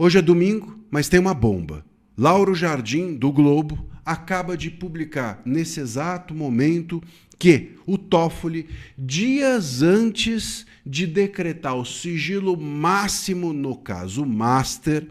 Hoje é domingo, mas tem uma bomba. Lauro Jardim, do Globo, acaba de publicar nesse exato momento que o Toffoli, dias antes de decretar o sigilo máximo no caso Master,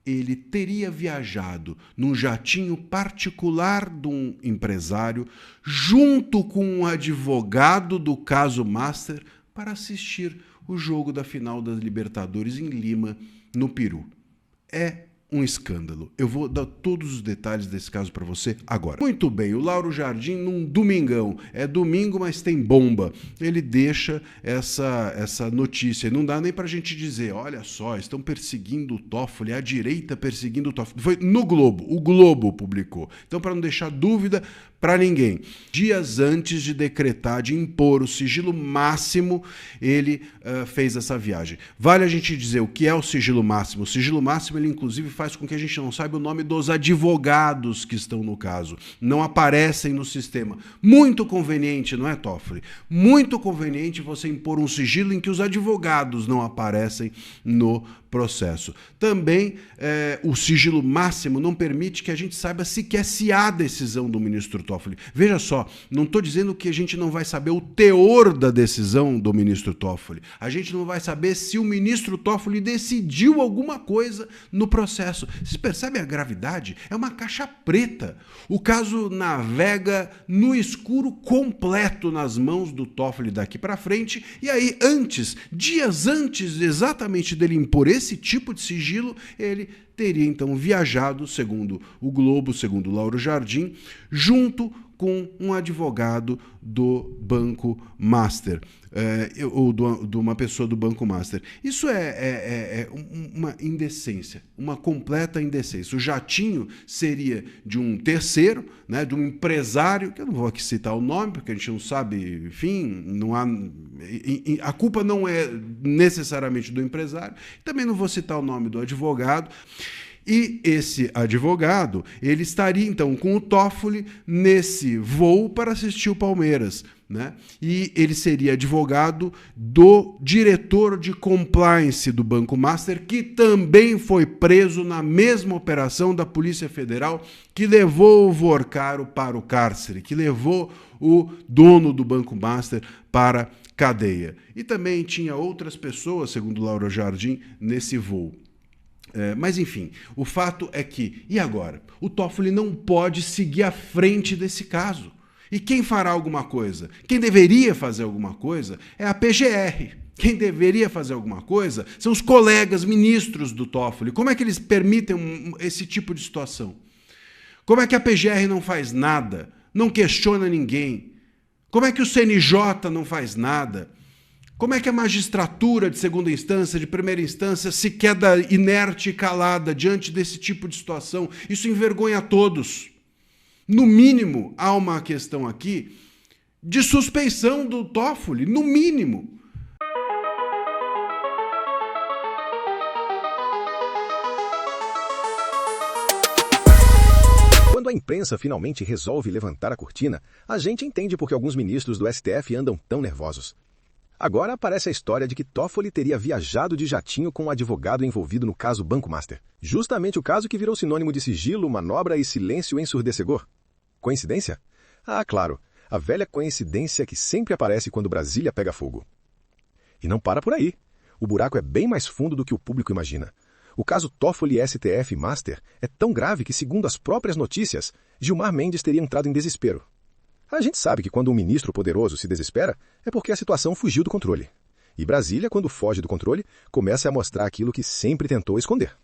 ele teria viajado num jatinho particular de um empresário, junto com um advogado do caso Master, para assistir o jogo da final das Libertadores em Lima, no Peru. É um escândalo. Eu vou dar todos os detalhes desse caso para você agora. Muito bem, o Lauro Jardim num domingão. É domingo, mas tem bomba. Ele deixa essa notícia. Não dá nem para a gente dizer, olha só, estão perseguindo o Toffoli, a direita perseguindo o Toffoli. Foi no Globo. O Globo publicou. Então, para não deixar dúvida para ninguém, dias antes de decretar, de impor o sigilo máximo, ele fez essa viagem. Vale a gente dizer o que é o sigilo máximo. O sigilo máximo, ele inclusive faz com que a gente não saiba o nome dos advogados que estão no caso. Não aparecem no sistema. Muito conveniente, não é, Toffoli? Muito conveniente você impor um sigilo em que os advogados não aparecem no processo. Também o sigilo máximo não permite que a gente saiba sequer se há decisão do ministro Toffoli. Veja só, não estou dizendo que a gente não vai saber o teor da decisão do ministro Toffoli. A gente não vai saber se o ministro Toffoli decidiu alguma coisa no processo. Vocês percebem a gravidade? É uma caixa preta. O caso navega no escuro completo nas mãos do Toffoli daqui para frente. E aí, dias antes exatamente dele impor esse tipo de sigilo, ele teria então viajado, segundo o Globo, segundo Lauro Jardim, junto com um advogado do Banco Master, ou de uma pessoa do Banco Master. Isso é uma indecência, uma completa indecência. O jatinho seria de um terceiro, né, de um empresário, que eu não vou aqui citar o nome, porque a gente não sabe, enfim, não há, a culpa não é necessariamente do empresário, também não vou citar o nome do advogado. E esse advogado, ele estaria então com o Toffoli nesse voo para assistir o Palmeiras, né? E ele seria advogado do diretor de compliance do Banco Master, que também foi preso na mesma operação da Polícia Federal que levou o Vorcaro para o cárcere, que levou o dono do Banco Master para cadeia. E também tinha outras pessoas, segundo Lauro Jardim, nesse voo. Mas enfim, o fato é que, e agora? O Toffoli não pode seguir à frente desse caso. E quem fará alguma coisa? Quem deveria fazer alguma coisa é a PGR. Quem deveria fazer alguma coisa são os colegas ministros do Toffoli. Como é que eles permitem esse tipo de situação? Como é que a PGR não faz nada? Não questiona ninguém? Como é que o CNJ não faz nada? Como é que a magistratura de segunda instância, de primeira instância, se queda inerte e calada diante desse tipo de situação? Isso envergonha a todos. No mínimo, há uma questão aqui de suspeição do Toffoli, no mínimo. Quando a imprensa finalmente resolve levantar a cortina, a gente entende por que alguns ministros do STF andam tão nervosos. Agora aparece a história de que Toffoli teria viajado de jatinho com um advogado envolvido no caso Banco Master. Justamente o caso que virou sinônimo de sigilo, manobra e silêncio ensurdecedor. Coincidência? Ah, claro, a velha coincidência que sempre aparece quando Brasília pega fogo. E não para por aí. O buraco é bem mais fundo do que o público imagina. O caso Toffoli STF Master é tão grave que, segundo as próprias notícias, Gilmar Mendes teria entrado em desespero. A gente sabe que quando um ministro poderoso se desespera, é porque a situação fugiu do controle. E Brasília, quando foge do controle, começa a mostrar aquilo que sempre tentou esconder.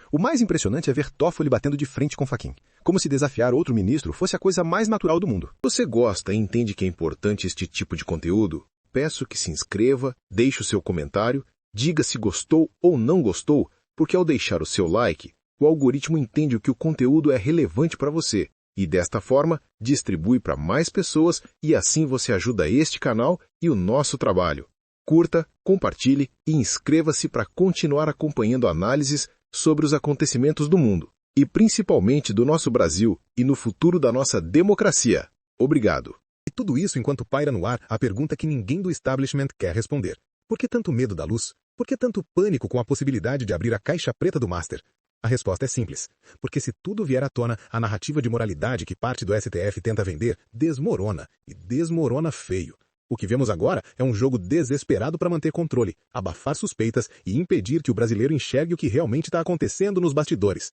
O mais impressionante é ver Toffoli batendo de frente com Fachin, como se desafiar outro ministro fosse a coisa mais natural do mundo. Você gosta e entende que é importante este tipo de conteúdo? Peço que se inscreva, deixe o seu comentário, diga se gostou ou não gostou, porque ao deixar o seu like, o algoritmo entende que o conteúdo é relevante para você. E desta forma, distribui para mais pessoas e assim você ajuda este canal e o nosso trabalho. Curta, compartilhe e inscreva-se para continuar acompanhando análises sobre os acontecimentos do mundo, e principalmente do nosso Brasil e no futuro da nossa democracia. Obrigado. E tudo isso enquanto paira no ar a pergunta que ninguém do establishment quer responder. Por que tanto medo da luz? Por que tanto pânico com a possibilidade de abrir a caixa preta do Master? A resposta é simples. Porque se tudo vier à tona, a narrativa de moralidade que parte do STF tenta vender desmorona, e desmorona feio. O que vemos agora é um jogo desesperado para manter controle, abafar suspeitas e impedir que o brasileiro enxergue o que realmente está acontecendo nos bastidores.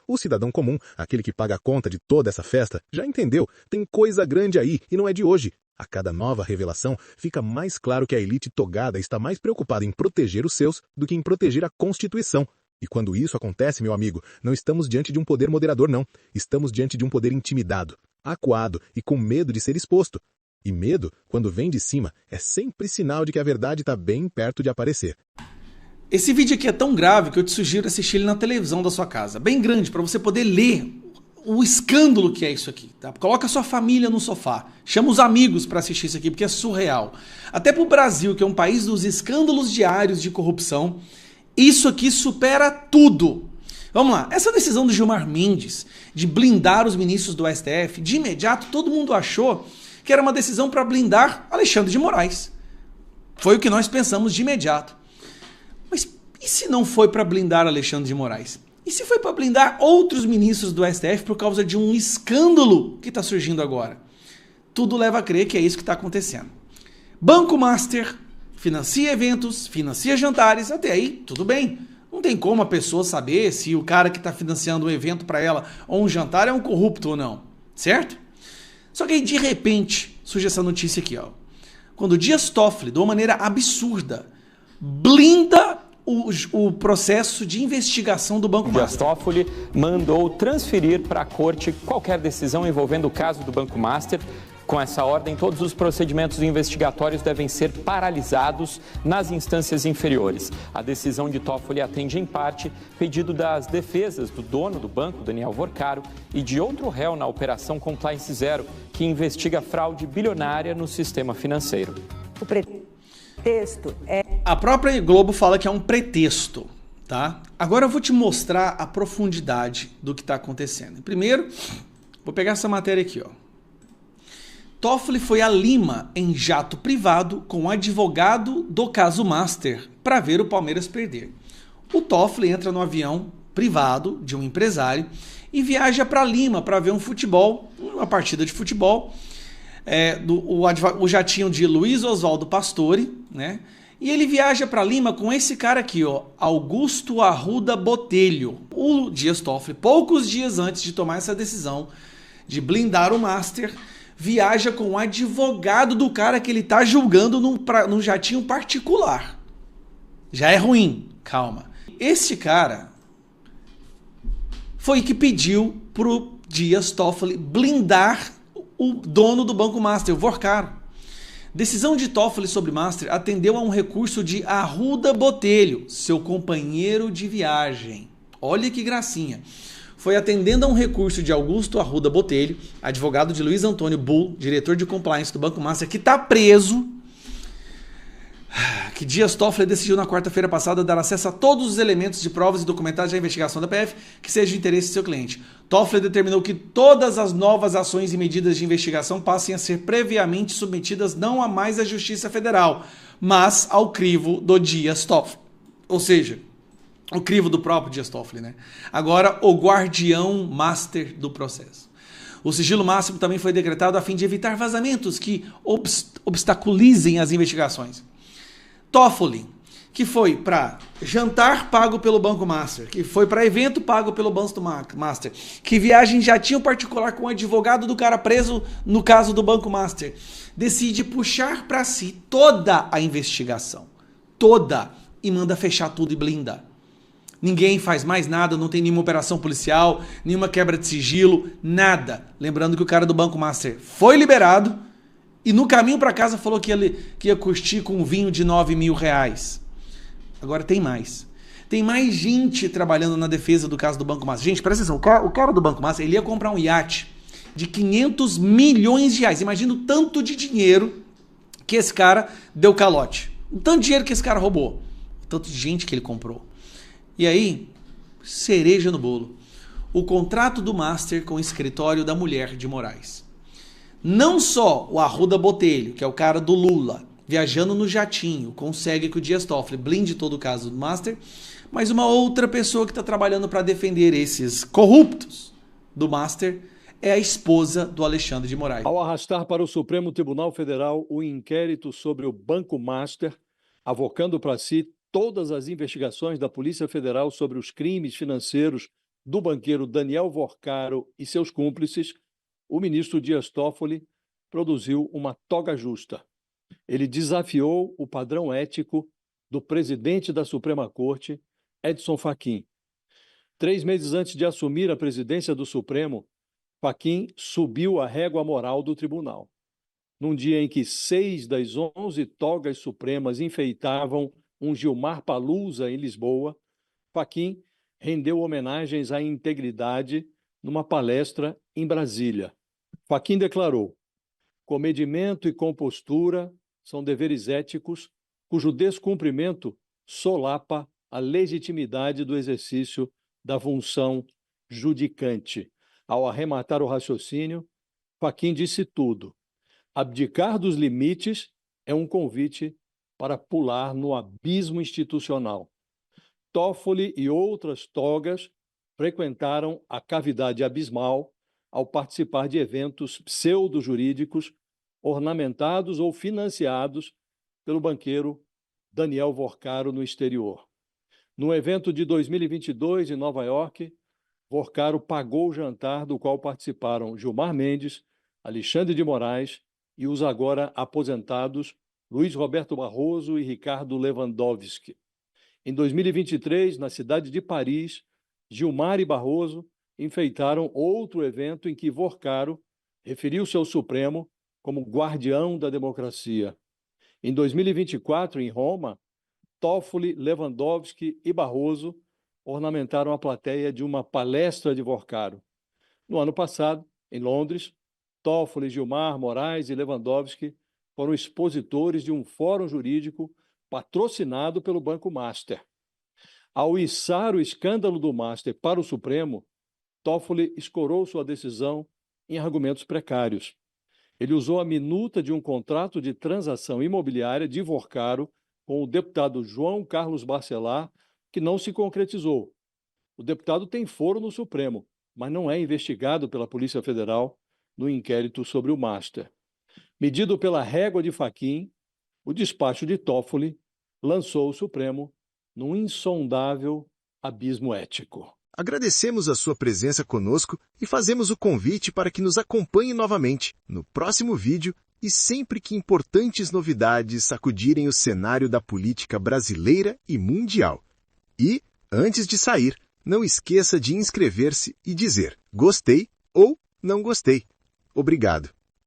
O cidadão comum, aquele que paga a conta de toda essa festa, já entendeu, tem coisa grande aí e não é de hoje. A cada nova revelação, fica mais claro que a elite togada está mais preocupada em proteger os seus do que em proteger a Constituição. E quando isso acontece, meu amigo, não estamos diante de um poder moderador, não. Estamos diante de um poder intimidado, acuado e com medo de ser exposto. E medo, quando vem de cima, é sempre sinal de que a verdade está bem perto de aparecer. Esse vídeo aqui é tão grave que eu te sugiro assistir ele na televisão da sua casa, bem grande, para você poder ler o escândalo que é isso aqui. Tá? Coloca a sua família no sofá, chama os amigos para assistir isso aqui, porque é surreal. Até para o Brasil, que é um país dos escândalos diários de corrupção, isso aqui supera tudo. Vamos lá, essa decisão do Gilmar Mendes de blindar os ministros do STF, de imediato todo mundo achou que era uma decisão para blindar Alexandre de Moraes. Foi o que nós pensamos de imediato. Mas e se não foi para blindar Alexandre de Moraes? E se foi para blindar outros ministros do STF por causa de um escândalo que está surgindo agora? Tudo leva a crer que é isso que está acontecendo. Banco Master financia eventos, financia jantares, até aí tudo bem. Não tem como a pessoa saber se o cara que está financiando um evento para ela ou um jantar é um corrupto ou não, certo? Só que aí, de repente, surge essa notícia aqui, ó. Quando o Dias Toffoli, de uma maneira absurda, blinda o processo de investigação do Banco Master. Dias Toffoli mandou transferir para a corte qualquer decisão envolvendo o caso do Banco Master. Com essa ordem, todos os procedimentos investigatórios devem ser paralisados nas instâncias inferiores. A decisão de Toffoli atende, em parte, pedido das defesas do dono do banco, Daniel Vorcaro, e de outro réu na Operação Compliance Zero, que investiga fraude bilionária no sistema financeiro. O pretexto é... A própria Globo fala que é um pretexto, tá? Agora eu vou te mostrar a profundidade do que está acontecendo. Primeiro, vou pegar essa matéria aqui, ó. Toffoli foi a Lima em jato privado com o advogado do caso Master para ver o Palmeiras perder. O Toffoli entra no avião privado de um empresário e viaja para Lima para ver um futebol, uma partida de futebol, o jatinho de Luiz Oswaldo Pastore, né? E ele viaja para Lima com esse cara aqui, ó, Augusto Arruda Botelho. O Dias Toffoli, poucos dias antes de tomar essa decisão de blindar o Master, viaja com o advogado do cara que ele tá julgando num jatinho particular. Já é ruim, calma. Esse cara foi que pediu pro Dias Toffoli blindar o dono do Banco Master, o Vorcaro. Decisão de Toffoli sobre Master atendeu a um recurso de Arruda Botelho, seu companheiro de viagem. Olha que gracinha. Foi atendendo a um recurso de Augusto Arruda Botelho, advogado de Luiz Antônio Bull, diretor de compliance do Banco Master, que está preso, que Dias Toffoli decidiu na quarta-feira passada dar acesso a todos os elementos de provas e documentados da investigação da PF que seja de interesse do seu cliente. Toffoli determinou que todas as novas ações e medidas de investigação passem a ser previamente submetidas não a mais à Justiça Federal, mas ao crivo do Dias Toffoli. Ou seja, o crivo do próprio Dias Toffoli, né? Agora, o guardião master do processo. O sigilo máximo também foi decretado a fim de evitar vazamentos que obstaculizem as investigações. Toffoli, que foi para jantar pago pelo Banco Master, que foi para evento pago pelo Banco Master, que viagem já tinha um particular com o advogado do cara preso no caso do Banco Master, decide puxar para si toda a investigação. Toda. E manda fechar tudo e blindar. Ninguém faz mais nada, não tem nenhuma operação policial, nenhuma quebra de sigilo, nada. Lembrando que o cara do Banco Master foi liberado e no caminho para casa falou que ia curtir com um vinho de R$9.000. Agora tem mais. Tem mais gente trabalhando na defesa do caso do Banco Master. Gente, presta atenção, o cara do Banco Master, ele ia comprar um iate de R$500 milhões. Imagina o tanto de dinheiro que esse cara deu calote. O tanto de dinheiro que esse cara roubou. O tanto de gente que ele comprou. E aí, cereja no bolo, o contrato do Master com o escritório da mulher de Moraes. Não só o Arruda Botelho, que é o cara do Lula, viajando no jatinho, consegue que o Dias Toffoli blinde todo o caso do Master, mas uma outra pessoa que está trabalhando para defender esses corruptos do Master é a esposa do Alexandre de Moraes. Ao arrastar para o Supremo Tribunal Federal o inquérito sobre o Banco Master, avocando para si todas as investigações da Polícia Federal sobre os crimes financeiros do banqueiro Daniel Vorcaro e seus cúmplices, o ministro Dias Toffoli produziu uma toga justa. Ele desafiou o padrão ético do presidente da Suprema Corte, Edson Fachin. 3 meses antes de assumir a presidência do Supremo, Fachin subiu a régua moral do tribunal. Num dia em que 6 das 11 togas supremas enfeitavam um Gilmar Palusa em Lisboa, Fachin rendeu homenagens à integridade numa palestra em Brasília. Fachin declarou: comedimento e compostura são deveres éticos cujo descumprimento solapa a legitimidade do exercício da função judicante. Ao arrematar o raciocínio, Fachin disse tudo. Abdicar dos limites é um convite para pular no abismo institucional. Toffoli e outras togas frequentaram a cavidade abismal ao participar de eventos pseudo-jurídicos ornamentados ou financiados pelo banqueiro Daniel Vorcaro no exterior. No evento de 2022 em Nova York, Vorcaro pagou o jantar do qual participaram Gilmar Mendes, Alexandre de Moraes e os agora aposentados Luiz Roberto Barroso e Ricardo Lewandowski. Em 2023, na cidade de Paris, Gilmar e Barroso enfeitaram outro evento em que Vorcaro referiu-se ao Supremo como guardião da democracia. Em 2024, em Roma, Toffoli, Lewandowski e Barroso ornamentaram a plateia de uma palestra de Vorcaro. No ano passado, em Londres, Toffoli, Gilmar, Moraes e Lewandowski foram expositores de um fórum jurídico patrocinado pelo Banco Master. Ao içar o escândalo do Master para o Supremo, Toffoli escorou sua decisão em argumentos precários. Ele usou a minuta de um contrato de transação imobiliária de Vorcaro com o deputado João Carlos Barcelar, que não se concretizou. O deputado tem foro no Supremo, mas não é investigado pela Polícia Federal no inquérito sobre o Master. Medido pela régua de Fachin, o despacho de Toffoli lançou o Supremo num insondável abismo ético. Agradecemos a sua presença conosco e fazemos o convite para que nos acompanhe novamente no próximo vídeo e sempre que importantes novidades sacudirem o cenário da política brasileira e mundial. E, antes de sair, não esqueça de inscrever-se e dizer gostei ou não gostei. Obrigado.